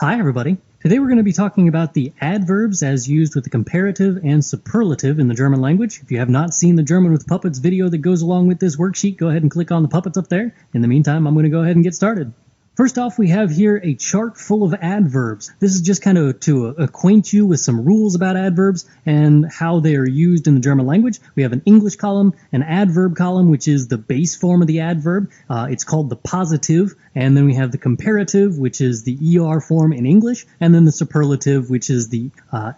Hi everybody. Today we're going to be talking about the adverbs as used with the comparative and superlative in the German language. If you have not seen the German with Puppets video that goes along with this worksheet, go ahead and click on the puppets up there. In the meantime, I'm going to go ahead and get started. First off, we have here a chart full of adverbs. This is just kind of to acquaint you with some rules about adverbs and how they are used in the German language. We have an English column, an adverb column, which is the base form of the adverb. It's called the positive. And then we have the comparative, which is the ER form in English. And then the superlative, which is the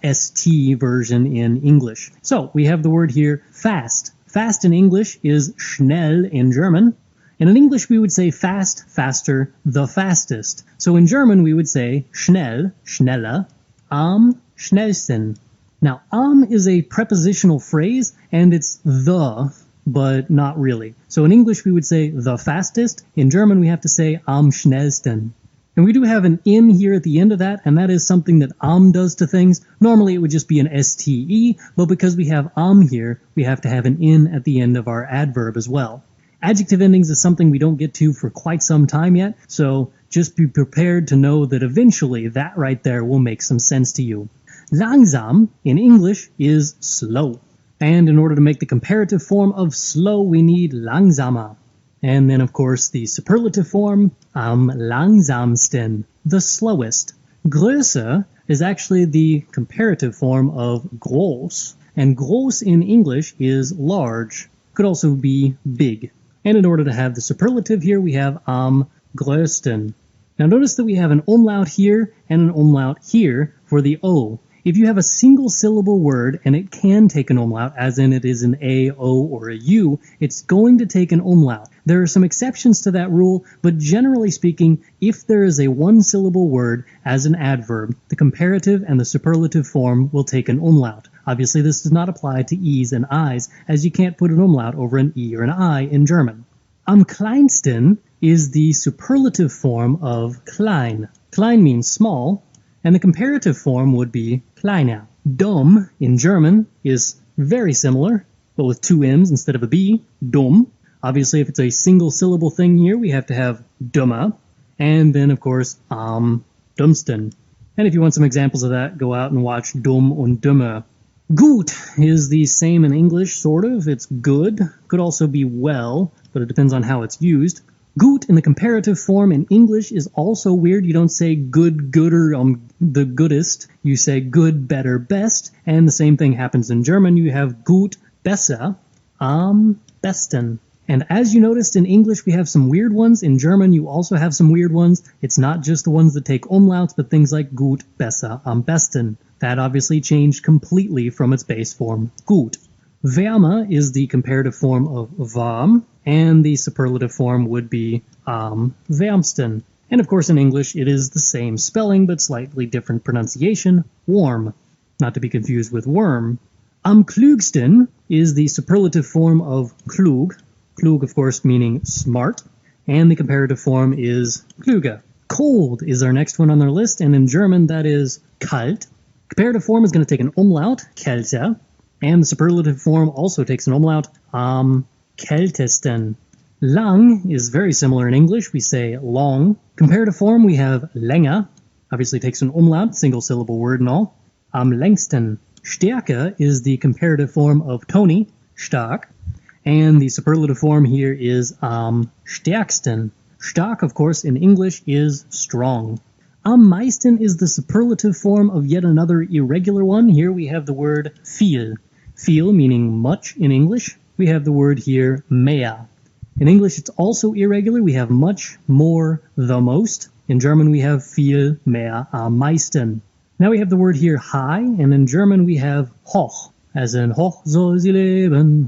ST version in English. So we have the word here, fast. Fast in English is schnell in German. And in English, we would say fast, faster, the fastest. So in German, we would say schnell, schneller, am schnellsten. Now, am is a prepositional phrase, and it's the, but not really. So in English, we would say the fastest. In German, we have to say am schnellsten. And we do have an in here at the end of that, and that is something that am does to things. Normally, it would just be an STE, but because we have am here, we have to have an in at the end of our adverb as well. Adjective endings is something we don't get to for quite some time yet, so just be prepared to know that eventually that right there will make some sense to you. Langsam in English is slow. And in order to make the comparative form of slow, we need langsamer. And then, of course, the superlative form, am langsamsten, the slowest. Größe is actually the comparative form of groß. And groß in English is large. Could also be big. And in order to have the superlative here, we have am größten. Now notice that we have an umlaut here and an umlaut here for the O. If you have a single syllable word and it can take an umlaut, as in it is an A, O, or a U, it's going to take an umlaut. There are some exceptions to that rule, but generally speaking, if there is a one-syllable word as an adverb, the comparative and the superlative form will take an umlaut. Obviously, this does not apply to E's and I's, as you can't put an umlaut over an E or an I in German. Am kleinsten is the superlative form of klein. Klein means small, and the comparative form would be kleiner. Dumm in German is very similar, but with two M's instead of a B, dumm. Obviously, if it's a single syllable thing here, we have to have dummer, and then, of course, am dummsten. And if you want some examples of that, go out and watch Dumm und Dümmer. Gut is the same in English, sort of. It's good. Could also be well, but it depends on how it's used. Gut in the comparative form in English is also weird. You don't say good, gooder, the goodest. You say good, better, best. And the same thing happens in German. You have gut, besser, am besten. And as you noticed in English, we have some weird ones. In German, you also have some weird ones. It's not just the ones that take umlauts, but things like gut, besser, am besten. That obviously changed completely from its base form, gut. Wärmer is the comparative form of warm, and the superlative form would be wärmsten. And of course in English it is the same spelling but slightly different pronunciation, warm, not to be confused with worm. Am klügsten is the superlative form of klug, klug of course meaning smart, and the comparative form is klüger. Cold is our next one on our list, and in German that is kalt. Comparative form is going to take an umlaut, kälter, and the superlative form also takes an umlaut, am kältesten. Lang is very similar in English. We say long. Comparative form, we have länger. Obviously takes an umlaut, single syllable word and all. Am längsten. Stärke is the comparative form of Tony, stark. And the superlative form here is am stärksten. Stark, of course, in English is strong. Am meisten is the superlative form of yet another irregular one. Here we have the word viel. Viel meaning much in English. We have the word here mehr. In English it's also irregular. We have much, more, the most. In German we have viel, mehr, am meisten. Now we have the word here high, and in German we have hoch, as in hoch soll sie leben,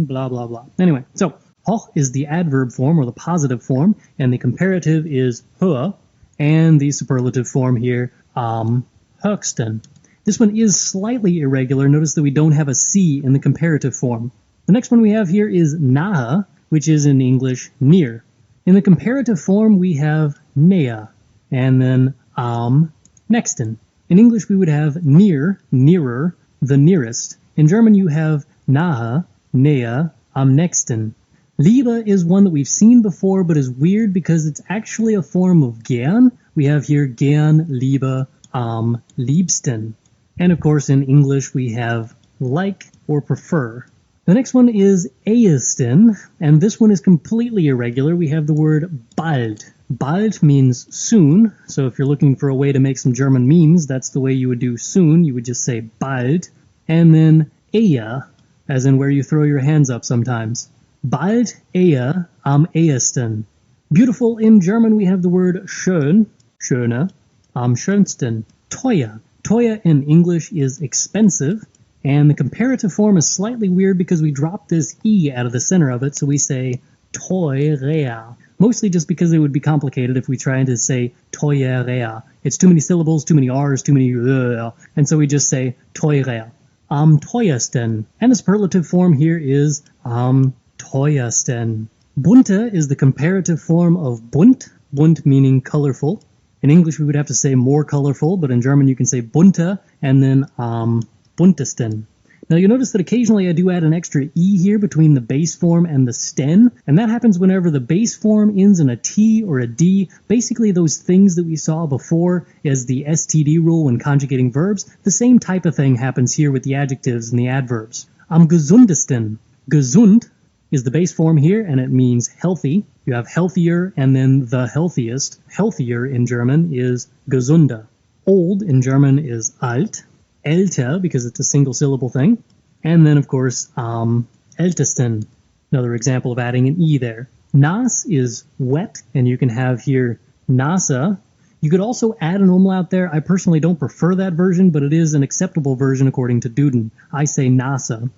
blah blah blah. Anyway, so hoch is the adverb form or the positive form, and the comparative is höher. And the superlative form here, am höchsten. This one is slightly irregular. Notice that we don't have a C in the comparative form. The next one we have here is nahe, which is in English near. In the comparative form, we have näher, and then am nächsten. In English, we would have near, nearer, the nearest. In German, you have nahe, näher, am nächsten. Liebe is one that we've seen before, but is weird because it's actually a form of gern, we have here gern, lieber, am liebsten. And of course in English we have like or prefer. The next one is ehesten, and this one is completely irregular. We have the word bald. Bald means soon, so if you're looking for a way to make some German memes, that's the way you would do soon. You would just say bald. And then eher, as in where you throw your hands up sometimes. Bald eher am ehesten. Beautiful in German, we have the word schön, schöner, am schönsten. Teuer. Teuer in English is expensive. And the comparative form is slightly weird because we drop this E out of the center of it, so we say teurer. Mostly just because it would be complicated if we tried to say teurer. It's too many syllables, too many R's, too many and so we just say teurer. Am teuersten. And the superlative form here is am teuersten. Bunte is the comparative form of bunt, bunt meaning colorful. In English we would have to say more colorful, but in German you can say bunter and then buntesten. Now you'll notice that occasionally I do add an extra E here between the base form and the sten, and that happens whenever the base form ends in a T or a D, basically those things that we saw before as the STD rule when conjugating verbs. The same type of thing happens here with the adjectives and the adverbs. Am gesundesten. Gesund is the base form here, and it means healthy. You have healthier and then the healthiest. Healthier in German is gesunder. Old in German is alt. Älter, because it's a single syllable thing. And then, of course, ältesten. Another example of adding an E there. Nass is wet, and you can have here nasa. You could also add an umlaut there. I personally don't prefer that version, but it is an acceptable version according to Duden. I say nasa.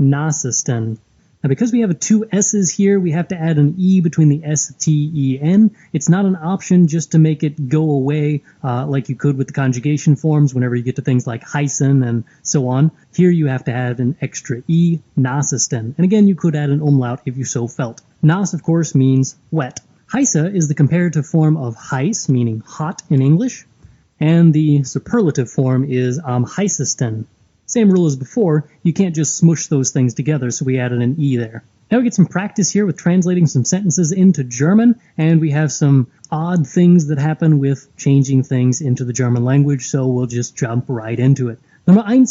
Nassesten. Now, because we have two S's here, we have to add an E between the S, T, E, N. It's not an option just to make it go away like you could with the conjugation forms whenever you get to things like heißen and so on. Here you have to add an extra E, nassesten. And again, you could add an umlaut if you so felt. Nass, of course, means wet. Heiße is the comparative form of heiß, meaning hot in English. And the superlative form is am heißesten. Same rule as before, you can't just smush those things together, so we added an E there. Now we get some practice here with translating some sentences into German, and we have some odd things that happen with changing things into the German language, so we'll just jump right into it. Nummer 1,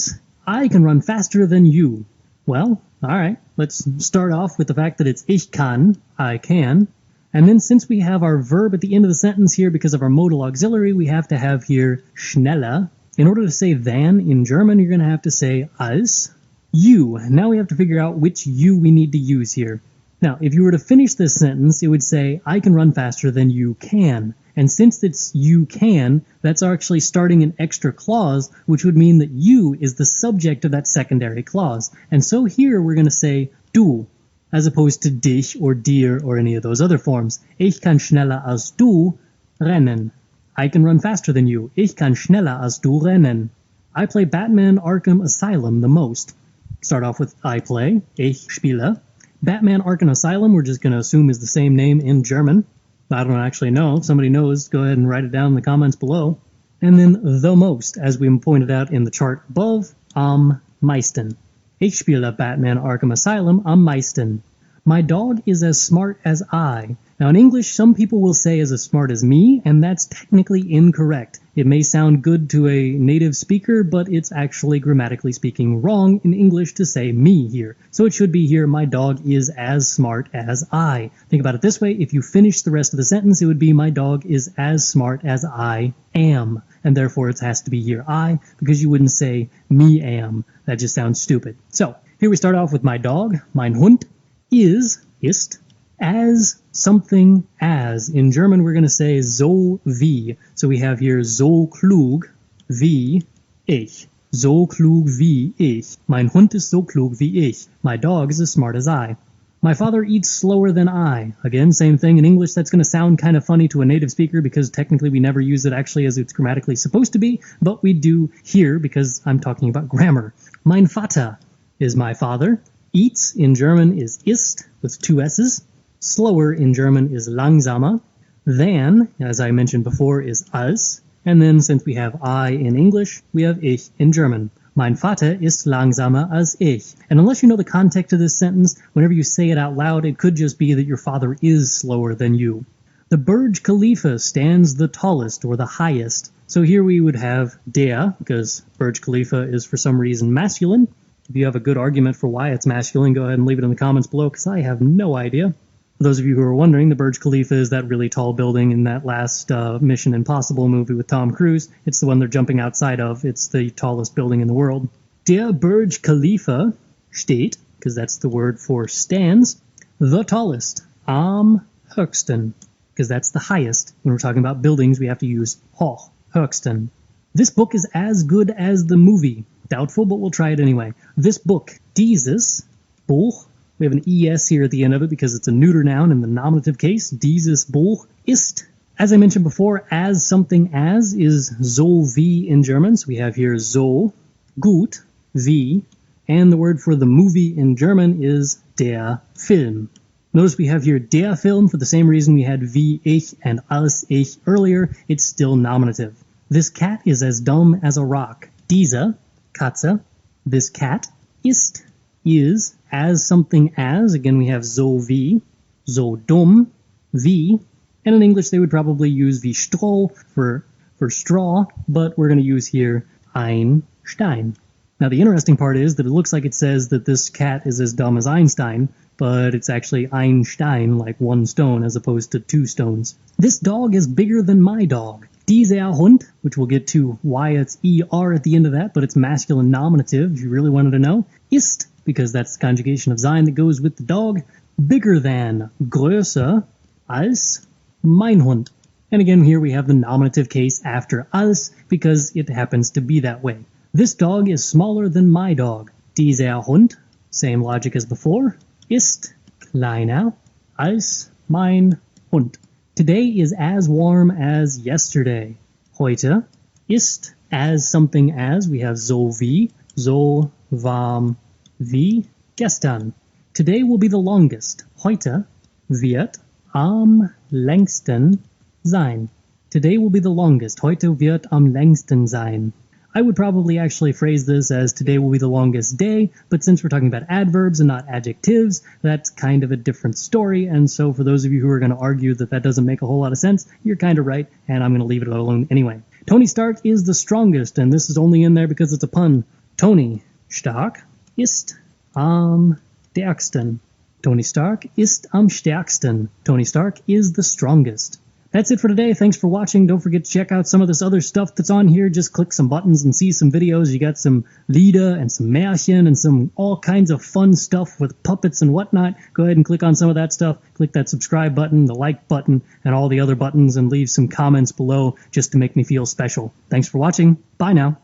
I can run faster than you. Well, alright, let's start off with the fact that it's ich kann, I can. And then since we have our verb at the end of the sentence here because of our modal auxiliary, we have to have here schneller. In order to say than in German, you're going to have to say als. You. Now we have to figure out which you we need to use here. Now, if you were to finish this sentence, it would say, I can run faster than you can. And since it's you can, that's actually starting an extra clause, which would mean that you is the subject of that secondary clause. And so here we're going to say du, as opposed to dich or dir or any of those other forms. Ich kann schneller als du rennen. I can run faster than you. Ich kann schneller als du rennen. I play Batman Arkham Asylum the most. Start off with I play. Ich spiele. Batman Arkham Asylum, we're just going to assume is the same name in German. I don't actually know. If somebody knows, go ahead and write it down in the comments below. And then the most, as we pointed out in the chart above, am meisten. Ich spiele Batman Arkham Asylum am meisten. My dog is as smart as I. Now in English, some people will say as smart as me, and that's technically incorrect. It may sound good to a native speaker, but it's actually grammatically speaking wrong in English to say me here. So it should be here, my dog is as smart as I. Think about it this way, if you finish the rest of the sentence, it would be my dog is as smart as I am. And therefore it has to be here I, because you wouldn't say me am. That just sounds stupid. So here we start off with my dog, mein Hund, ist, as something as. In German, we're going to say so wie. So we have here so klug wie ich. So klug wie ich. Mein Hund ist so klug wie ich. My dog is as smart as I. My father eats slower than I. Again, same thing in English. That's going to sound kind of funny to a native speaker because technically we never use it actually as it's grammatically supposed to be, but we do here because I'm talking about grammar. Mein Vater is my father. Eats in German is ist with two S's. Slower in German is langsamer. Than, as I mentioned before, is als. And then since we have I in English, we have ich in German. Mein Vater ist langsamer als ich. And unless you know the context of this sentence, whenever you say it out loud, it could just be that your father is slower than you. The Burj Khalifa stands the tallest or the highest. So here we would have der, because Burj Khalifa is for some reason masculine. If you have a good argument for why it's masculine, go ahead and leave it in the comments below, because I have no idea. For those of you who are wondering, the Burj Khalifa is that really tall building in that last Mission Impossible movie with Tom Cruise. It's the one they're jumping outside of. It's the tallest building in the world. Der Burj Khalifa steht, because that's the word for stands, the tallest, am höchsten, because that's the highest. When we're talking about buildings, we have to use hoch, höchsten. This book is as good as the movie. Doubtful, but we'll try it anyway. This book, dieses Buch, we have an es here at the end of it because it's a neuter noun in the nominative case. Dieses Buch ist, as I mentioned before, as something as is so wie in German. So we have here so, gut, wie, and the word for the movie in German is der Film. Notice we have here der Film for the same reason we had wie ich and als ich earlier. It's still nominative. This cat is as dumb as a rock. Diese Katze, this cat, ist, is, as something as, again we have so wie, so dumm, wie, and in English they would probably use wie Stroh for straw, but we're going to use here ein Stein. Now the interesting part is that it looks like it says that this cat is as dumb as Einstein, but it's actually ein Stein, like one stone, as opposed to two stones. This dog is bigger than my dog. Dieser Hund, which we'll get to why it's er at the end of that, but it's masculine nominative, if you really wanted to know, ist, because that's the conjugation of sein that goes with the dog, bigger than, größer, als, mein Hund. And again, here we have the nominative case after als, because it happens to be that way. This dog is smaller than my dog. Dieser Hund, same logic as before, ist kleiner als mein Hund. Today is as warm as yesterday. Heute ist as something as, we have so wie, so warm wie gestern. Today will be the longest. Heute wird am längsten sein. Today will be the longest. Heute wird am längsten sein. I would probably actually phrase this as today will be the longest day, but since we're talking about adverbs and not adjectives, that's kind of a different story, and so for those of you who are going to argue that that doesn't make a whole lot of sense, you're kind of right, and I'm going to leave it alone anyway. Tony Stark is the strongest, and this is only in there because it's a pun. Tony Stark ist am stärksten. Tony Stark ist am stärksten. Tony Stark is the strongest. That's it for today. Thanks for watching. Don't forget to check out some of this other stuff that's on here. Just click some buttons and see some videos. You got some Lieder and some Märchen and some all kinds of fun stuff with puppets and whatnot. Go ahead and click on some of that stuff. Click that subscribe button, the like button, and all the other buttons, and leave some comments below just to make me feel special. Thanks for watching. Bye now.